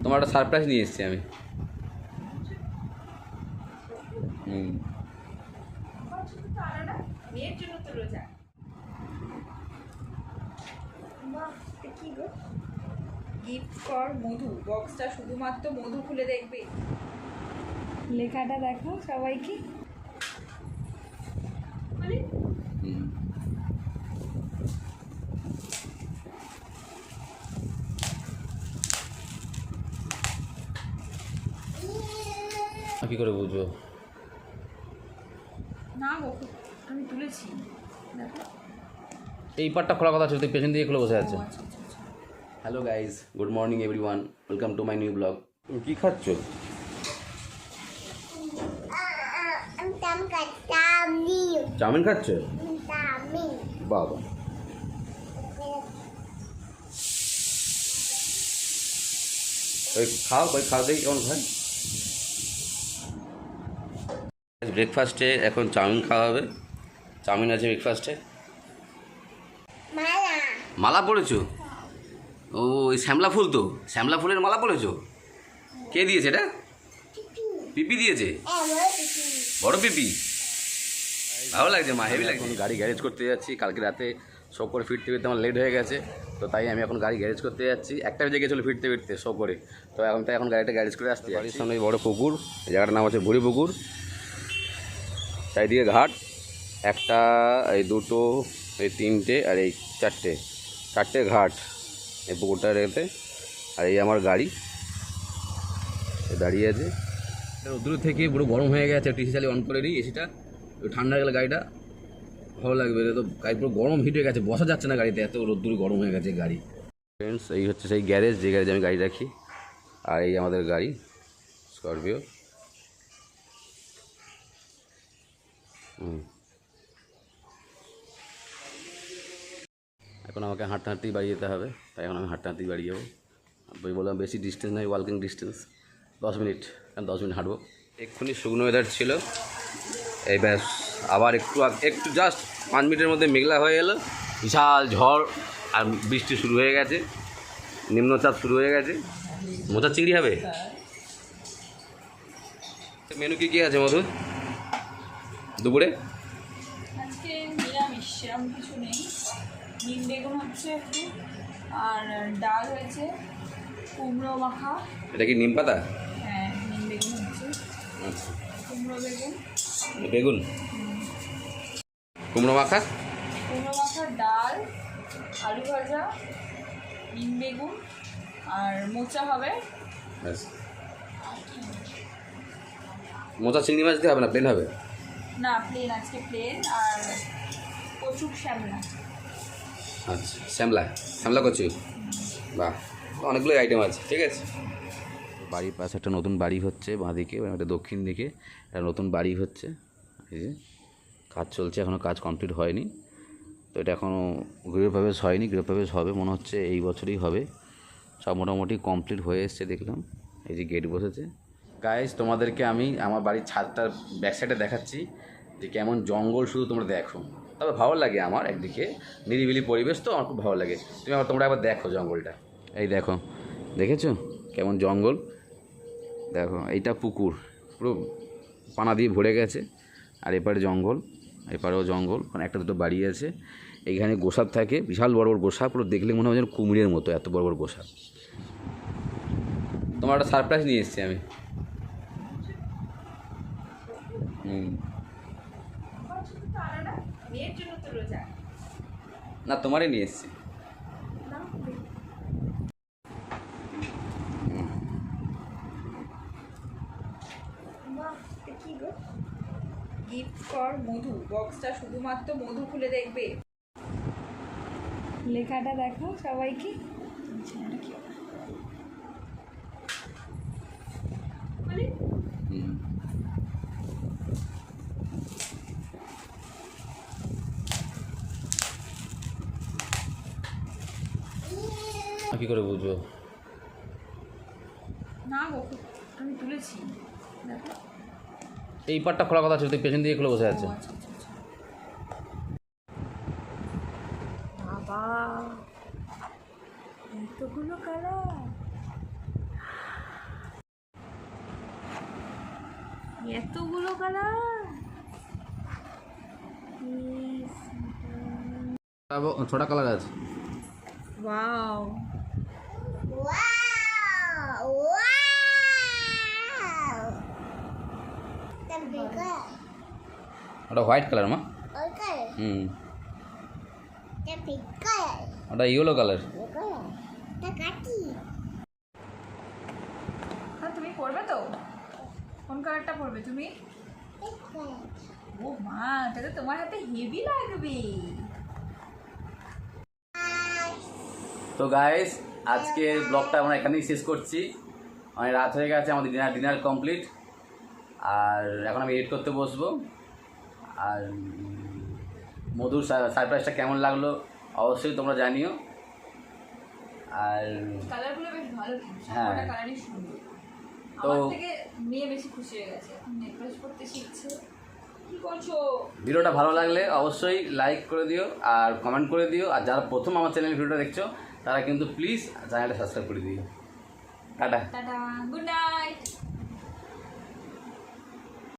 তোমার একটা সারপ্রাইজ নিয়ে এসেছি আমি। মেয়ের জন্য তো রোজা। কি গো, গিফট ফর মধু। বক্সটা শুধুমাত্র মধু খুলে দেখবে, লেখাটা দেখো সবাইকে। মানে কি করে বুঝবো? না গো, আমি তুলেছি দেখো। এই পার্টটা খোলা কথা ছিল, তুই পেছন দিয়ে খুলে বসে আছে। আচ্ছা আচ্ছা আচ্ছা। Hello guys, good morning everyone, welcome to my new blog. তুমি কী খাচ্ছ? চাউমিন খাচ্ছ? বাবা, ওই খাও, ওই খাও দেখি কেমন খায়। ব্রেকফাস্টে এখন চাউমিন খাওয়া হবে। চাউমিন আছে ব্রেকফাস্টে। মালা পড়েছো? ও, ওই শ্যামলা ফুল তো, শ্যামলা ফুলের মালা পড়েছো? কে দিয়েছে এটা? পিপি দিয়েছে? বড় পিপি, ভালো লাগছে মা, হেভি লাগছে। এখন গাড়ি গ্যারেজ করতে যাচ্ছি, কালকে রাতে শো করে ফিরতে ফিরতে আমার লেট হয়ে গেছে, তো তাই আমি এখন গাড়ি গ্যারেজ করতে যাচ্ছি। একটা বেজে গেছিলো ফিরতে ফিরতে শো করে, তো এখন গাড়িটা গ্যারেজ করে আসতে। বাড়ির সামনে বড় পুকুর, এই জায়গাটার নাম হচ্ছে ভুড়ি পুকুর। চারিদিকে ঘাট, একটা, এই দুটো, এই তিনটে, আর এই চারটে ঘাট এই পুকুরটা রেখেতে। আর এই আমার গাড়ি দাঁড়িয়ে আছে। রোদ্দুর থেকে পুরো গরম হয়ে গেছে, টিসি চালিয়ে অন করে নিই এসিটা, ঠান্ডা গেলে গাড়িটা ভালো লাগবে। তো গাড়ি পুরো গরম হিট হয়ে গেছে, বসা যাচ্ছে না গাড়িতে, এত রোদ্দুর গরম হয়ে গেছে গাড়ি। ফ্রেন্ডস, এই হচ্ছে সেই গ্যারেজ, যে গ্যারেজে আমি গাড়ি রাখি। আর এই আমাদের গাড়ি স্করপিও। এখন আমাকে হাঁটতে হাঁটতেই বাড়ি যেতে হবে, তাই এখন আমি হাঁটতে হাঁটতেই বাড়ি যাবো। বই বললাম বেশি ডিস্টেন্স নয়, ওয়াকিং ডিস্টেন্স 10 মিনিট, 10 মিনিট হাঁটবো। এক্ষুনি শুকনো ওয়েদার ছিল, এই ব্যাস আবার একটু জাস্ট 5 মিনিটের মধ্যে মেঘলা হয়ে এলো, বিশাল ঝড় আর বৃষ্টি শুরু হয়ে গেছে, নিম্নচাপ শুরু হয়ে গেছে। মোচার চিংড়ি হবে। মেনু কী আছে মধু দুপুরে? আজকে নিরামিষ, সেরকম কিছু নেই। নিম বেগুন হচ্ছে একটু, আর ডাল হয়েছে, কুমড়ো মাখা। এটা কি নিম পাতা? হ্যাঁ, নিম বেগুন হচ্ছে, আচ্ছা, কুমড়ো বেগুন, বেগুন, কুমড়ো মাখা, ডাল, আলু ভাজা, নিম বেগুন আর মোচা হবে। ব্যাস। মোচা চিংড়ি মাছ দিয়ে হবে না, প্লেন হবে? না, প্লেন, আজকে প্লেন। আর কচুর শ্যামলা। আচ্ছা, শ্যামলা কচু, বাহ, অনেকগুলো আইটেম আছে, ঠিক আছে। বাড়ির পাশে একটা নতুন বাড়ি হচ্ছে, বাঁদিকে একটা দক্ষিণ দিকে একটা নতুন বাড়ি হচ্ছে। এই যে কাজ চলছে, এখনও কাজ কমপ্লিট হয়নি, তো এটা এখনও গৃহপ্রবেশ হয়নি, গৃহপ্রবেশ হবে মনে হচ্ছে এই বছরই হবে। সব মোটামুটি কমপ্লিট হয়ে এসছে দেখলাম। এই যে গেট বসেছে। গাইস, তোমাদেরকে আমি আমার বাড়ির ছাদটার ব্যাক সাইডে দেখাচ্ছি যে কেমন জঙ্গল, শুধু তোমরা দেখো। তবে ভালো লাগে আমার, একদিকে নিরিবিলি পরিবেশ, তো আমার খুব ভালো লাগে। তোমরা একবার দেখো জঙ্গলটা, এই দেখো, দেখেছো কেমন জঙ্গল? দেখো, এইটা পুকুর, পুরো পানা দিয়ে ভরে গেছে, আর এপারে জঙ্গল, এপারেও জঙ্গল, মানে একটা দুটো বাড়ি আছে। এইখানে গোসাপ থাকে, বিশাল বড় বড় গোসাপ, পুরো দেখলে মনে হয় যেন কুমিরের মতো, এত বড় বড় গোসাপ। তোমার একটা সারপ্রাইজ নিয়ে এসেছি আমি। মেয়ের জন্য তো রোজা। না, তোমারই নিয়ে এসেছি। কি গো, গিফট ফর মধু। বক্সটা শুধুমাত্র মধু খুলে দেখবে, লেখাটা দেখো সবাইকে। মানে কী করে বুঝবো? না গো, আমি তুলেছি দেখো। এই পার্টটা খোলা কথা ছিল, তুই পেছন দিয়ে খুলে বসে আছে। আচ্ছা আচ্ছা আচ্ছা। বাবা, এতগুলো কালার! এতগুলো কালার। ছোটা কালার আছে। ওয়াও, ওটা হোয়াইট কালার মা। হুম, ওটা ইয়েলো কালার। হ্যাঁ তুমি পরবে তো? কোন কালারটা পরবে তুমি? ও মা, এটা তো তোমার হাতে হেভি লাগবে। তো গাইস, আজকে ব্লগটা আমরা এখানেই শেষ করছি। অনেক রাত হয়ে গেছে, আমাদের ডিনার কমপ্লিট। আর এখন আমি এডিট করতে বসবো। আর মধুর সারপ্রাইজটা কেমন লাগলো অবশ্যই তোমরা জানিও। আর কালারগুলো বেশ ভালো, হ্যাঁ। সবকটা কালারই সুন্দর। তো আমার থেকে মেয়ে বেশি খুশি হয়ে গেছে, এখন নেকলেস পরতে শিখছে। কি করছো? ভিডিওটা ভালো লাগলে অবশ্যই লাইক করে দিও আর কমেন্ট করে দিও। আর যারা প্রথম আমার চ্যানেল ভিডিওটা দেখছো তারা কিন্তু প্লিজ চ্যানেলটা সাবস্ক্রাইব করে দিও। টাটা। Tata, good night.